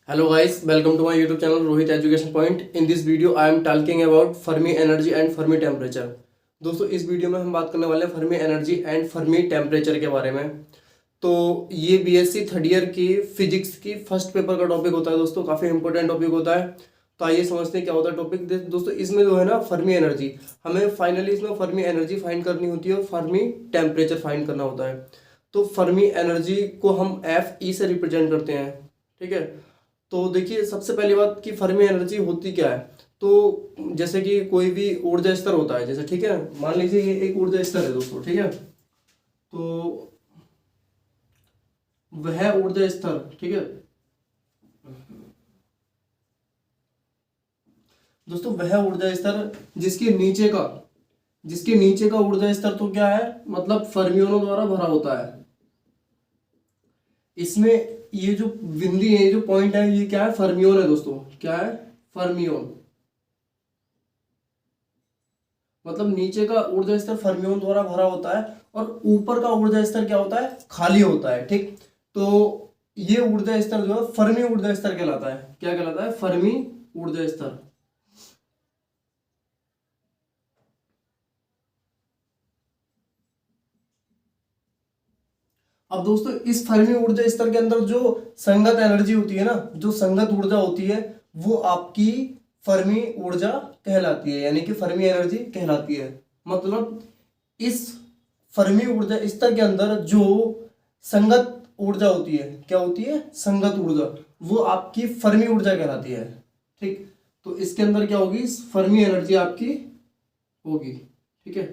Hello guys, welcome to my YouTube channel Rohit Education Point. In this video I am talking about Fermi energy and Fermi temperature. दोस्तों इस video में हम बात करने वाले हैं Fermi energy and Fermi temperature के बारे में। तो ये बीएससी थर्ड ईयर की फिजिक्स की फर्स्ट पेपर का टॉपिक होता है दोस्तों, काफ़ी इंपॉर्टेंट टॉपिक होता है। तो आइए समझते हैं क्या होता है टॉपिक। दोस्तों इसमें जो है ना फर्मी एनर्जी, हमें फाइनली इसमें फर्मी एनर्जी फाइंड करनी होती है और फर्मी टेम्परेचर फाइंड करना होता है। तो फर्मी एनर्जी को हम एफ ई से रिप्रेजेंट करते हैं, ठीक है। तो देखिए सबसे पहली बात कि फर्मी एनर्जी होती क्या है। तो जैसे कि कोई भी ऊर्जा स्तर होता है, जैसे ठीक है, मान लीजिए ये एक ऊर्जा स्तर है दोस्तों, ठीक है। तो वह ऊर्जा स्तर, ठीक है दोस्तों, वह ऊर्जा स्तर जिसके नीचे का ऊर्जा स्तर तो क्या है, मतलब फर्मियोनों द्वारा भरा होता है। इसमें ये जो बिंदी है, जो पॉइंट है, ये क्या है, फर्मियोन है दोस्तों। क्या है, फर्मियोन। मतलब नीचे का ऊर्जा स्तर फर्मियोन द्वारा भरा होता है और ऊपर का ऊर्जा स्तर क्या होता है, खाली होता है, ठीक। तो ये ऊर्जा स्तर जो है फर्मी ऊर्जा स्तर कहलाता है। क्या कहलाता है, फर्मी ऊर्जा स्तर। अब दोस्तों इस फर्मी ऊर्जा स्तर के अंदर जो संगत एनर्जी होती है ना, जो संगत ऊर्जा होती है, वो आपकी फर्मी ऊर्जा कहलाती है, यानी कि फर्मी एनर्जी कहलाती है। मतलब इस फर्मी ऊर्जा स्तर के अंदर जो संगत ऊर्जा होती है, क्या होती है, संगत ऊर्जा, वो आपकी फर्मी ऊर्जा कहलाती है, ठीक। तो इसके अंदर क्या होगी, फर्मी एनर्जी आपकी होगी, ठीक है।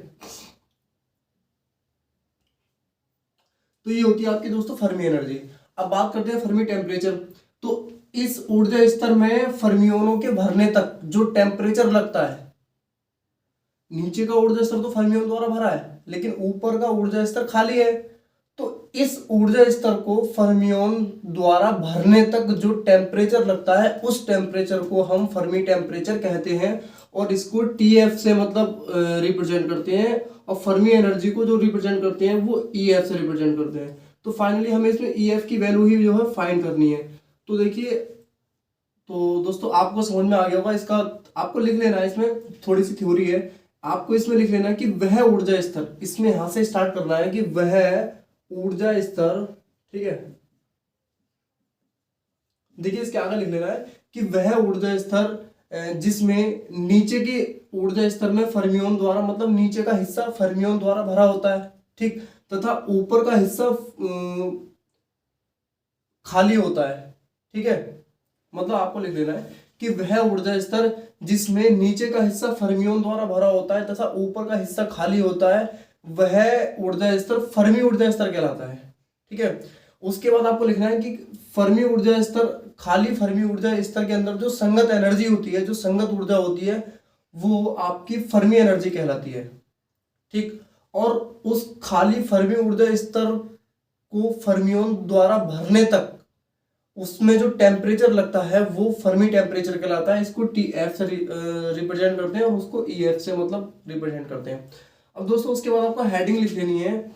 तो ये होती है आपकी दोस्तों फर्मी एनर्जी। अब बात करते हैं फर्मी टेम्परेचर। तो इस ऊर्जा स्तर में फर्मियोनों के भरने तक जो टेम्परेचर लगता है, नीचे का ऊर्जा स्तर तो फर्मियों द्वारा भरा है, लेकिन ऊपर का ऊर्जा स्तर खाली है। तो इस ऊर्जा स्तर को फर्मियोन द्वारा भरने तक जो टेम्परेचर लगता है, उस टेम्परेचर को हम फर्मी टेम्परेचर कहते हैं और इसको टीएफ से मतलब रिप्रेजेंट करते हैं। और फर्मी एनर्जी को जो रिप्रेजेंट करते हैं वो ईएफ से रिप्रेजेंट करते हैं। तो फाइनली हमें इसमें ईएफ की वैल्यू ही जो है फाइंड करनी है। तो देखिए, तो दोस्तों आपको समझ में आ गया होगा, इसका आपको लिख लेना है, इसमें थोड़ी सी थ्योरी है, आपको इसमें लिख लेना है कि वह ऊर्जा स्तर, इसमें यहां से स्टार्ट करना है कि वह ऊर्जा स्तर, ठीक है। देखिए इसके आगे लिख लेना है कि वह ऊर्जा स्तर जिसमें नीचे के ऊर्जा स्तर में फर्मियोन द्वारा, मतलब नीचे का हिस्सा फर्मियोन द्वारा भरा होता है, ठीक, तथा ऊपर का हिस्सा खाली होता है, ठीक है। मतलब आपको लिख देना है कि वह ऊर्जा स्तर जिसमें नीचे का हिस्सा फर्मियोन द्वारा भरा होता है तथा ऊपर का हिस्सा खाली होता है, वह ऊर्जा स्तर फर्मी ऊर्जा स्तर कहलाता है, ठीक है। उसके बाद आपको लिखना है कि फर्मी ऊर्जा स्तर, खाली फर्मी ऊर्जा स्तर के अंदर जो संगत एनर्जी होती है, जो संगत ऊर्जा होती है, वो आपकी फर्मी एनर्जी कहलाती है, ठीक। और उस खाली फर्मी ऊर्जा स्तर को फर्मियोन द्वारा भरने तक उसमें जो टेम्परेचर लगता है वो फर्मी टेम्परेचर कहलाता है। इसको टी एफ से रिप्रेजेंट करते हैं और उसको ई एफ से मतलब रिप्रेजेंट करते हैं। अब दोस्तों उसके बाद आपको हेडिंग लिख लेनी है।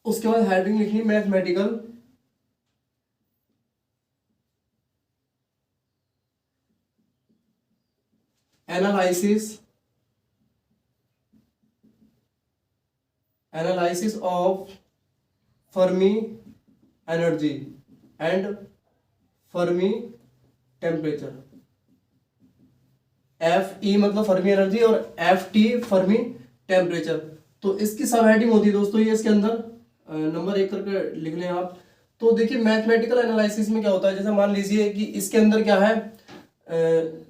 उसके बाद हेडिंग लिखनी mathematical analysis of Fermi energy and Fermi temperature. F E मतलब फर्मी एनर्जी और एफ टी फर्मी टेम्परेचर। तो इसकी सब हेडिंग होती है दोस्तों, ये इसके अंदर नंबर 1 करके लिख लें आप। तो देखिए मैथमेटिकल एनालिसिस में क्या होता है, जैसे मान लीजिए कि इसके अंदर क्या है,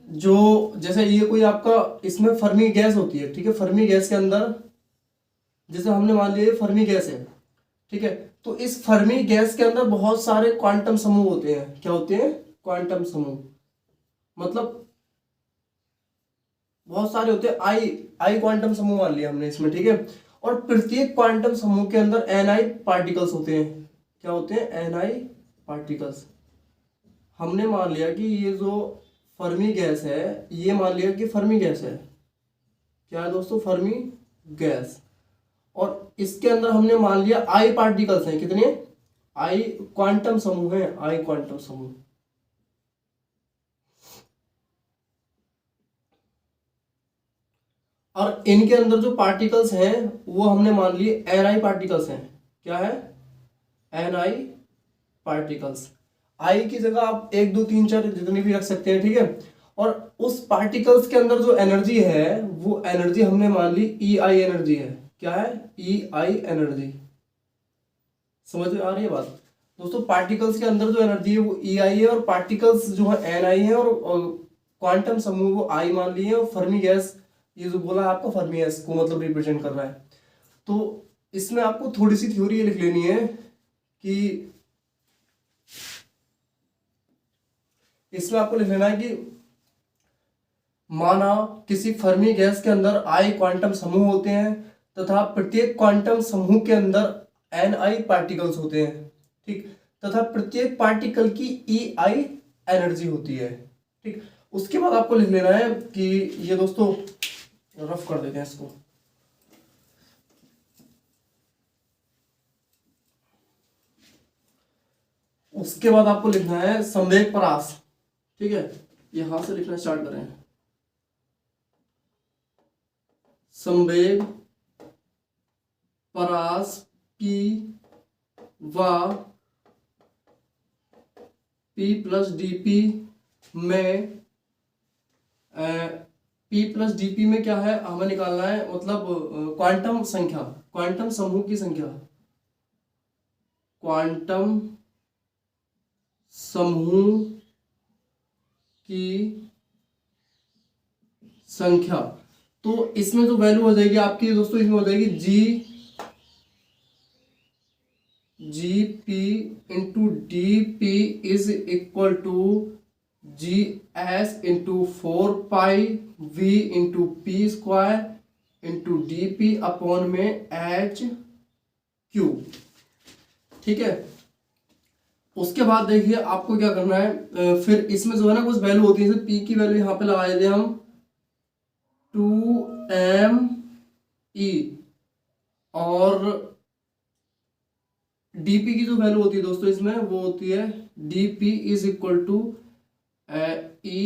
जो जैसे ये कोई आपका इसमें फर्मी गैस होती है, ठीक है। फर्मी गैस के अंदर जैसे हमने मान लिया फर्मी गैस है, ठीक है। तो इस फर्मी गैस के अंदर बहुत सारे क्वांटम समूह होते हैं। क्या होते हैं, क्वांटम समूह, मतलब बहुत सारे होते हैं। आई क्वांटम समूह मान लिया हमने इसमें, ठीक है। और प्रत्येक क्वांटम समूह के अंदर एनआई पार्टिकल्स होते हैं। क्या होते हैं, एनआई पार्टिकल्स। हमने मान लिया कि ये जो फर्मी गैस है, ये मान लिया कि फर्मी गैस है। क्या है दोस्तों, फर्मी गैस। और इसके अंदर हमने मान लिया आई पार्टिकल्स हैं, कितने, आई क्वांटम समूह है, आई क्वांटम समूह। और इनके अंदर जो पार्टिकल्स हैं वो हमने मान लिए एन पार्टिकल्स हैं। क्या है? N particles. आई की जगह आप 1 2 3 4 जितनी भी रख सकते हैं, ठीक है। और उस पार्टिकल्स के अंदर जो एनर्जी है वो एनर्जी हमने मान ली ई आई एनर्जी है। क्या है? ई आई एनर्जी। समझ में आ रही है बात दोस्तों? पार्टिकल्स के अंदर जो एनर्जी है वो ई आई है, और पार्टिकल्स जो है एन आई है, और क्वांटम समूह वो आई मान लिए, और फर्मी गैस ये जो बोला है आपको, फर्मी गैस को मतलब रिप्रेजेंट कर रहा है। तो इसमें आपको थोड़ी सी थ्योरी ये लिख लेनी है कि इसमें आपको लिख लेना है कि माना किसी फर्मी गैस के अंदर आई क्वांटम समूह होते हैं तथा प्रत्येक क्वांटम समूह के अंदर एन आई पार्टिकल्स होते हैं, ठीक। तथा प्रत्येक पार्टिकल की ई आई एनर्जी होती है, ठीक। उसके बाद आपको लिख लेना है कि ये दोस्तों रफ कर देते हैं इसको। उसके बाद आपको लिखना है संवेग परास, ठीक है। यहां से लिखना स्टार्ट करें। संवेग परास P व P प्लस dp में P प्लस dp में क्या है हमें निकालना है, मतलब क्वांटम संख्या, क्वांटम समूह की संख्या, क्वांटम समूह की संख्या। तो इसमें जो वैल्यू हो जाएगी आपकी दोस्तों, इसमें हो जाएगी G P into D P is equal to G S into 4 pi V into P square into D P upon में एच क्यू, ठीक है। उसके बाद देखिए आपको क्या करना है, फिर इसमें जो है ना कुछ वैल्यू होती है, जैसे पी की वैल्यू यहाँ पे लगा देते हैं हम 2m e, और dp की जो वैल्यू होती है दोस्तों इसमें वो होती है dp is equal to E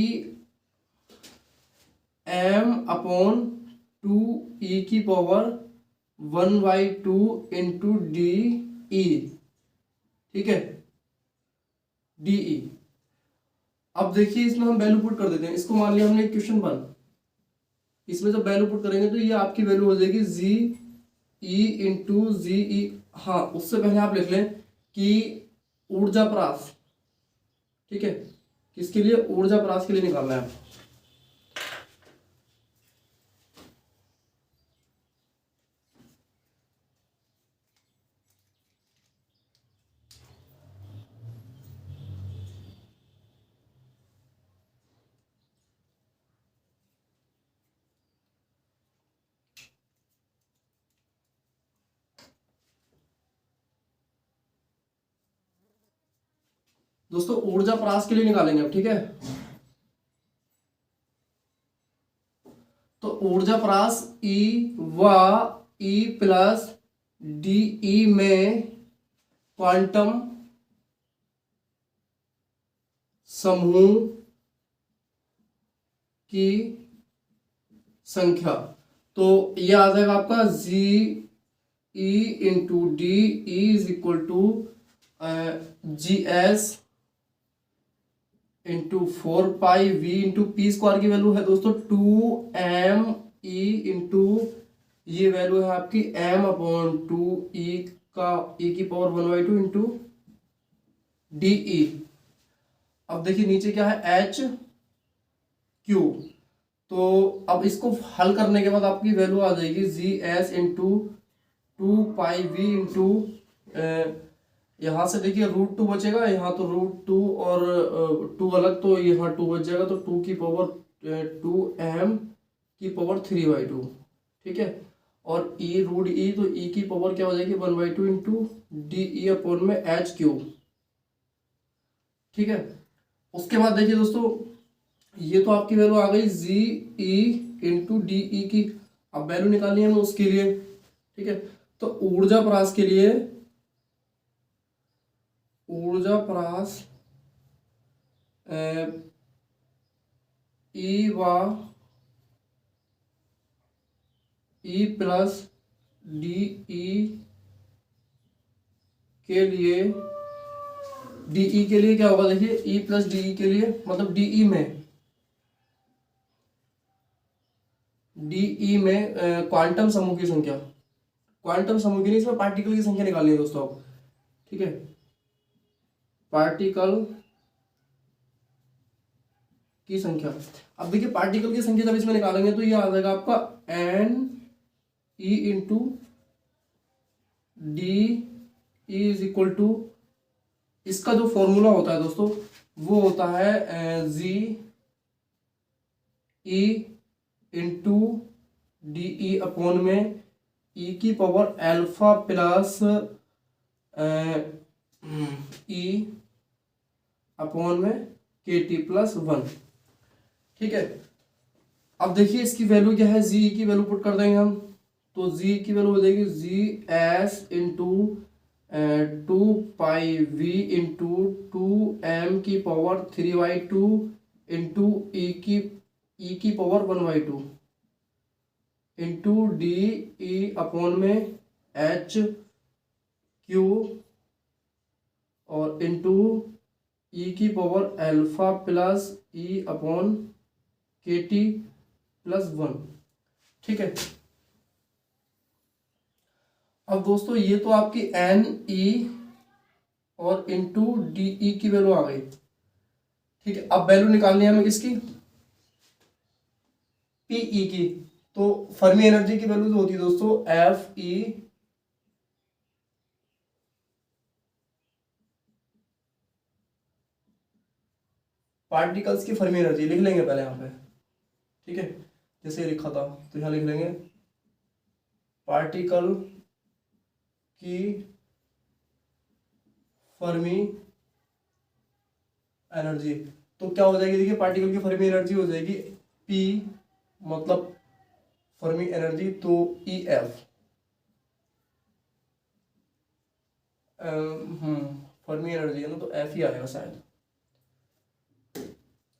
M upon 2e की पावर 1/2 इंटू डी ई, ठीक है, डी ई। अब देखिए इसमें हम वैल्यू पुट कर देते हैं, इसको मान लिया हमने क्वेश्चन 1। इसमें जब वैल्यू पुट करेंगे तो ये आपकी वैल्यू हो जाएगी जी ई इंटू जी ई। हाँ, उससे पहले आप लिख लें कि ऊर्जा परास, ठीक है, किसके लिए? ऊर्जा परास के लिए निकालना है। दोस्तों ऊर्जा परास के लिए निकालेंगे अब, ठीक है। तो ऊर्जा परास ई व ई प्लस डी ई में क्वांटम समूह की संख्या। तो ये आ जाएगा आपका G E into D is equal to G S into 4 pi V into P square की वैल्यू है दोस्तों 2m e इंटू ये वैल्यू है आपकी m अपॉन 2e का e की पावर 1/2 इंटू डी ई। अब देखिए नीचे क्या है एच क्यू। तो अब इसको हल करने के बाद आपकी वैल्यू आ जाएगी G S into 2 pi V into यहाँ से देखिए √2 बचेगा, यहाँ तो √2 और 2 अलग, तो यहाँ 2 बच जाएगा, तो 2 की पावर 2m की पावर 3/2, ठीक है। और e रूट ई, तो e की पावर क्या हो जाएगी 1/2 इंटू डी ई अपॉन में एच क्यूब, ठीक है। उसके बाद देखिए दोस्तों ये तो आपकी वैल्यू आ गई जी ई इंटू डी ई की। अब वैल्यू निकालनी है हमें उसके लिए, ठीक है। तो ऊर्जा परास के लिए ऊर्जा परास ई व ई प्लस डी ई के लिए, डीई के लिए क्या होगा, देखिए ई प्लस डीई के लिए मतलब डीई में क्वांटम समूह की संख्या, क्वांटम समूह की नहीं, इसमें पार्टिकल की संख्या निकालनी है दोस्तों आप, ठीक है। पार्टिकल की संख्या, अब देखिए पार्टिकल की संख्या जब इसमें निकालेंगे तो ये आ जाएगा आपका N E into D E is equal to, इसका जो फॉर्मूला होता है दोस्तों वो होता है G E into D E upon में ई की power alpha plus E upon में के टी प्लस 1, ठीक है। अब देखिए इसकी वैल्यू क्या है, जी की वैल्यू पुट कर देंगे हम, तो जी की वैल्यू हो जाएगी G S into 2 pi V into 2m की पावर 3/2 इंटू ई की power 1/2 into D E upon में एच क्यू और इंटू ई की power alpha plus E upon K T plus 1, ठीक है। अब दोस्तों ये तो आपकी एन ई और इंटू डी ई की वैल्यू आ गई, ठीक है। अब वैल्यू निकालनी है हमें किसकी, पीई की, तो फर्मी एनर्जी की वैल्यू जो होती है दोस्तों एफ ई पार्टिकल्स की फर्मी एनर्जी लिख लेंगे पहले यहाँ पे, ठीक है। जैसे लिखा था तो यहाँ लिख लेंगे पार्टिकल की फर्मी एनर्जी, तो क्या हो जाएगी, देखिए पार्टिकल की फर्मी एनर्जी हो जाएगी पी मतलब फर्मी एनर्जी, तो ई एफ फर्मी एनर्जी है ना, तो एफ ही आएगा शायद,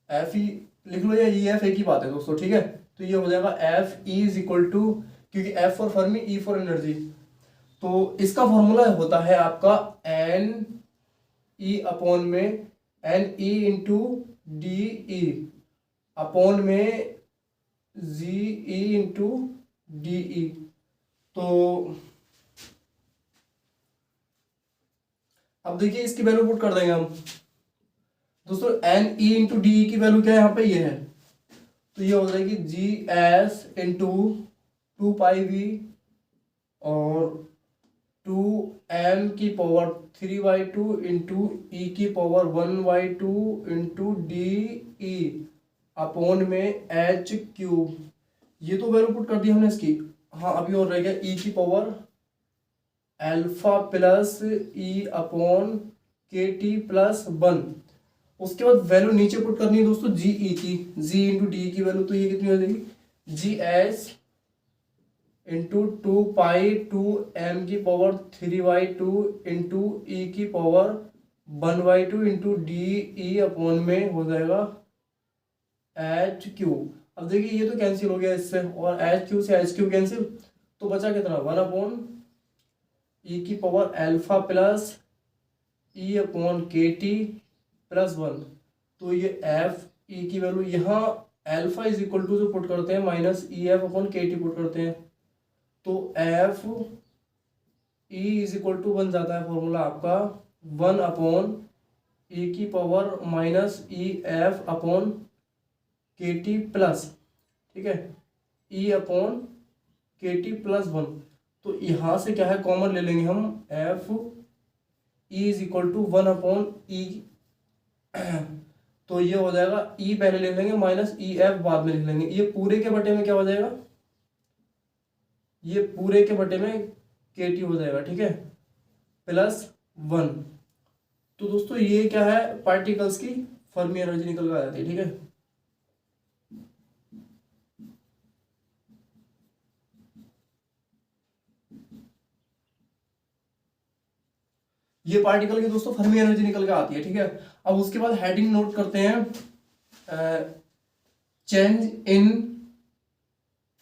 एफ ई लिख लो या ई एफ एक ही बात है दोस्तों, ठीक है। तो ये हो जाएगा F E is equal to, क्योंकि F for Fermi E for energy, तो इसका फॉर्मूला होता है आपका एन ई अपॉन में N E into D E upon में जी ई इंटू डी ई, तो अब देखिए इसकी वैल्यू पुट कर देंगे हम दोस्तों, एन ई इंटू डी की वैल्यू क्या है यहाँ पे, ये है, तो ये हो जाएगी G S into 2 pi V और 2m की पावर 3/2 इंटू ई की power 1/2 into D E upon में एच क्यूब, ये तो वैल्यू पुट कर दी हमने इसकी। हाँ अभी और रह गया ई की power alpha plus E upon K T plus 1, उसके बाद वैल्यू नीचे पुट करनी है दोस्तों जी ई की, जी इंटू डी की वैल्यू, तो ये कितनी हो जाएगी जी एस इंटू 2 पाई 2m की पावर 3/2 इंटू ई की power 1/2 into D E upon में हो जाएगा एच क्यू। अब देखिए ये तो कैंसिल हो गया इससे, और एच क्यू से एच क्यू कैंसिल, तो बचा कितना 1 अपॉन ई की power alpha plus E upon K T plus 1, तो ये एफ ई की वैल्यू यहाँ अल्फा इज इक्वल टू जो पुट करते हैं minus E F upon K T put करते हैं, तो F E is equal to बन जाता है फॉर्मूला आपका 1 अपॉन ई की power minus E F upon K T plus, ठीक है, ई अपॉन के टी प्लस 1, तो यहाँ से क्या है कॉमन ले लेंगे हम, F E is equal to 1 upon E, तो ये हो जाएगा ई पहले ले लेंगे माइनस ई एफ बाद में लिख लेंगे, ये पूरे के बटे में क्या हो जाएगा, ये पूरे के बटे में के टी हो जाएगा, ठीक है, प्लस 1। तो दोस्तों ये क्या है पार्टिकल्स की फर्मी एनर्जी निकल कर आ जाती है, ठीक है। ये पार्टिकल की दोस्तों फर्मी एनर्जी निकल के आती है, ठीक है। अब उसके बाद हेडिंग नोट करते हैं, change in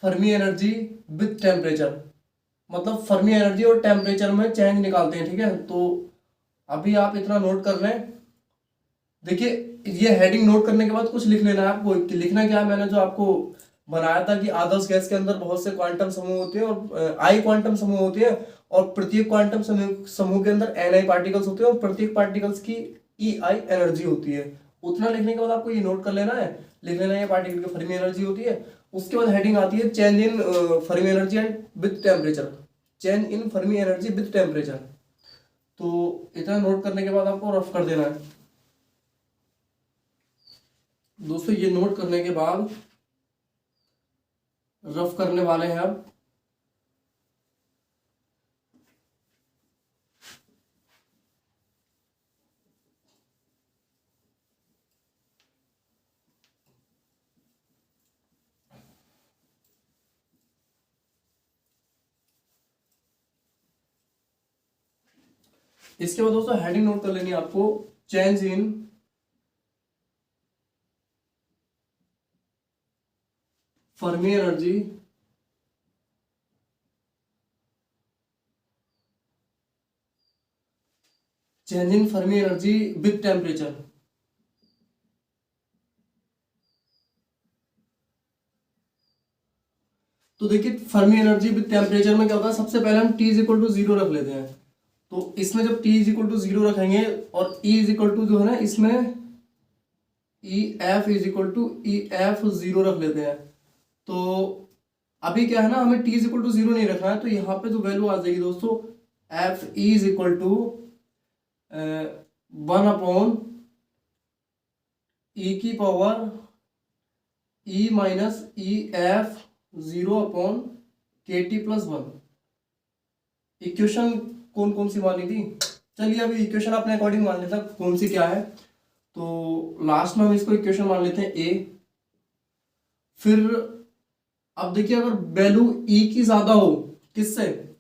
Fermi energy with temperature, मतलब फर्मी एनर्जी और टेम्परेचर में चेंज निकालते हैं, ठीक है। तो अभी आप इतना नोट कर लें। देखिए ये हेडिंग नोट करने के बाद कुछ लिख लेना है आपको। लिखना क्या है, मैंने जो आपको बनाया था कि आदर्श गैस के अंदर बहुत से क्वांटम समूह होते हैं और आई क्वांटम समूह होते हैं, और प्रत्येक क्वांटम समूह के अंदर एन आई पार्टिकल्स होते हैं और प्रत्येक पार्टिकल्स की ई आई एनर्जी होती है। उतना लिखने के बाद आपको ये नोट कर लेना है, लिख लेना है ये पार्टिकल की फर्मी एनर्जी होती है। उसके बाद हेडिंग आती है change in Fermi energy and with temperature, change in Fermi energy with temperature. तो इतना नोट करने के बाद आपको रफ कर देना है दोस्तों। ये नोट करने के बाद रफ करने वाले हैं अब। इसके बाद दोस्तों हेडिंग नोट कर लेनी है आपको, change in Fermi energy change in Fermi energy with temperature. तो देखिए फर्मी एनर्जी विथ टेम्परेचर में क्या होता है, सबसे पहले हम T is equal to zero रख लेते हैं। तो इसमें जब T is equal to zero रखेंगे और E इज इक्वल टू जो है ना, इसमें E F is equal to E F zero रख लेते हैं। तो अभी क्या है ना, हमें T is equal to zero नहीं रखना है, तो यहाँ पे जो वैल्यू आ जाएगी दोस्तों, F E is equal to 1 E की power E minus E F 0/KT+1। Equation कौन कौन सी मानी थी, चलिए अभी इक्वेशन अपने अकॉर्डिंग मान लेते हैं कौन सी क्या है। तो लास्ट में हम इसको इक्वेशन मान लेते हैं ए। फिर अब देखिए अगर वैल्यू ई की ज्यादा हो, किससे,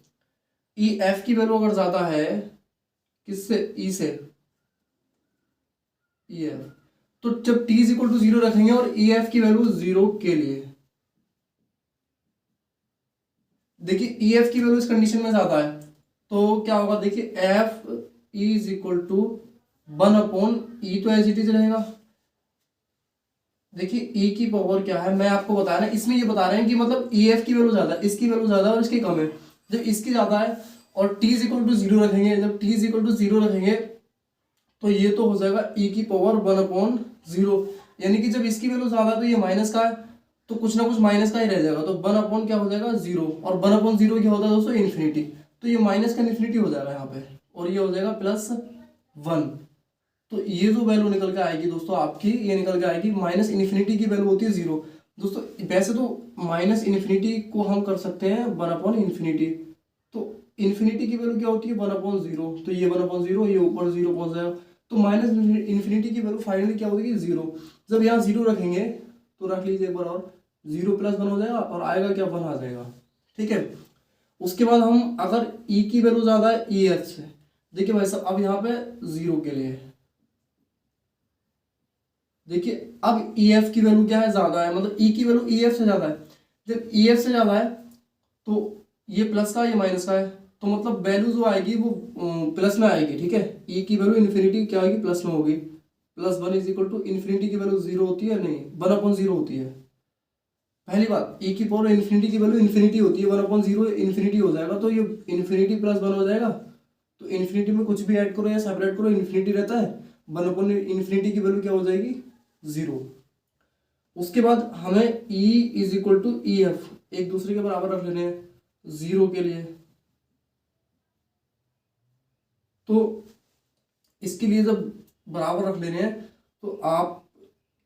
ई एफ की वैल्यू अगर ज्यादा है, किससे, ई से, ई एफ। तो जब T is equal to zero रखेंगे और ई एफ की वैल्यू जीरो के लिए, देखिए ई एफ की वैल्यू इस कंडीशन में ज्यादा है, तो क्या होगा, देखिए F is equal to 1/E, तो एज इट इज रहेगा। देखिए ई की पावर क्या है, मैं आपको बताया ना, इसमें ये बता रहे हैं कि मतलब ई एफ की वैल्यू ज्यादा है, इसकी वैल्यू ज्यादा है और इसकी कम है। जब इसकी ज्यादा है और T is equal to zero रखेंगे, जब T is equal to zero रखेंगे तो ये तो हो जाएगा ई की पावर 1/0, यानी कि जब इसकी वैल्यू ज्यादा है तो ये माइनस का है, तो कुछ ना कुछ माइनस का ही रह जाएगा, तो 1/ क्या हो जाएगा, 0, और 1/0 क्या होता है दोस्तों, इन्फिनिटी। तो ये माइनस का इन्फिनिटी हो जाएगा यहाँ पे, और ये हो जाएगा +1। तो ये जो वैल्यू निकल के आएगी दोस्तों आपकी, ये निकल के आएगी, माइनस इन्फिनिटी की वैल्यू होती है 0 दोस्तों। वैसे तो माइनस इन्फिनिटी को हम कर सकते हैं 1/इन्फिनिटी, तो इन्फिनिटी की वैल्यू क्या होती है 1/0, तो ये 1/0, ये ऊपर 0 पहुंच जाएगा, तो माइनस इन्फिनिटी की वैल्यू फाइनली क्या होगी, 0। जब यहाँ 0 रखेंगे तो रख लीजिए एक बार और, 0 + 1 हो जाएगा और आएगा क्या, 1 आ जाएगा, ठीक है। उसके बाद हम अगर ई की वैल्यू ज्यादा है ई एफ से, देखिए भाई साहब अब यहाँ पे 0 के लिए, देखिए अब ई एफ की वैल्यू क्या है, ज्यादा है, मतलब ई की वैल्यू ई एफ से ज्यादा है। जब ई एफ से ज्यादा है तो ये प्लस का, ये माइनस का है, तो मतलब वैल्यू जो आएगी वो प्लस में आएगी, ठीक है। ई की वैल्यू इन्फिनिटी क्या होगी, प्लस में होगी, +1 इज इक्वल टू, इन्फिनिटी की वैल्यू 0 होती है, नहीं 1/0 होती है। पहली बात, ई की पावर इन्फिनिटी की वैल्यू इन्फिनिटी होती है, 1/0 इन्फिनिटी हो जाएगा, तो ये इन्फिनिटी +1 हो जाएगा। तो इन्फिनिटी में कुछ भी ऐड करो या सेपरेट करो, इन्फिनिटी रहता है, 1/इन्फिनिटी की वैल्यू क्या हो जाएगी, 0। उसके बाद हमें E is equal to E F एक दूसरे के बराबर रख लेने हैं 0 के लिए। तो इसके लिए जब बराबर रख लेने हैं तो आप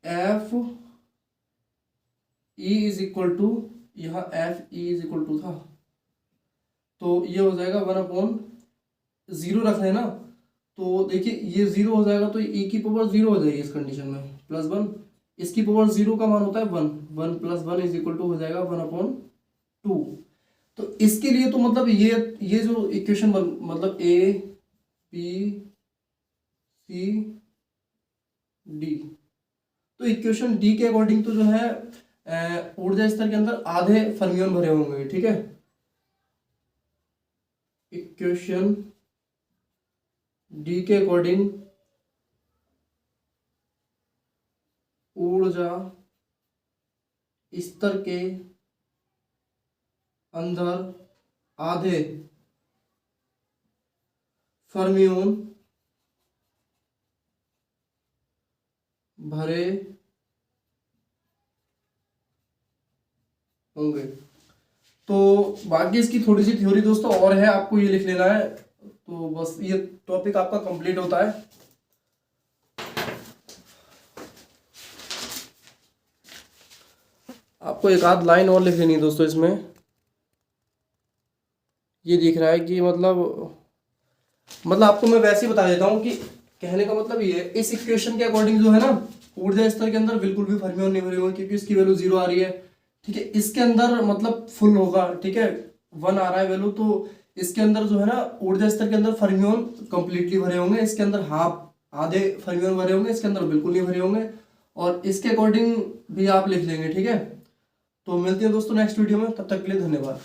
F E is equal to, यहाँ F E is equal to था, तो ये हो जाएगा 1/0 रख रहे हैं ना, तो देखिए ये 0 हो जाएगा, तो ई की पावर 0 हो जाएगी इस कंडीशन में, +1, इसकी पावर 0 का मान होता है 1, 1 + 1 इज इक्वल टू हो जाएगा 1/2। तो इसके लिए तो मतलब ये जो इक्वेशन मतलब ए पी सी डी। तो इक्वेशन डी के अकॉर्डिंग तो जो है ऊर्जा स्तर के अंदर आधे फर्मियन भरे होंगे, ठीक है। इक्वेशन डी के अकॉर्डिंग ऊर्जा स्तर के अंदर आधे फर्मियन भरे होंगे। तो बाकी इसकी थोड़ी सी थ्योरी दोस्तों और है, आपको ये लिख लेना है, तो बस ये टॉपिक आपका कंप्लीट होता है। आपको एक आध लाइन और लिख लेनी है दोस्तों इसमें। ये दिख रहा है कि मतलब आपको मैं वैसे ही बता देता हूँ कि कहने का मतलब ये है, इस इक्वेशन के अकॉर्डिंग जो है ना ऊर्जा स्तर के अंदर बिल्कुल भी फर्मियन नहीं भरे होंगे, क्योंकि इसकी वैल्यू 0 आ रही है, ठीक है। इसके अंदर मतलब फुल होगा, ठीक है, 1 आ रहा है वैल्यू, तो इसके अंदर जो है ना ऊर्जा स्तर के अंदर फर्मियन कंप्लीटली भरे होंगे, इसके अंदर हाफ आधे फर्मियन भरे होंगे, इसके अंदर बिल्कुल नहीं भरे होंगे, और इसके अकॉर्डिंग भी आप लिख लेंगे, ठीक है। तो मिलते हैं दोस्तों नेक्स्ट वीडियो में, तब तक के लिए धन्यवाद।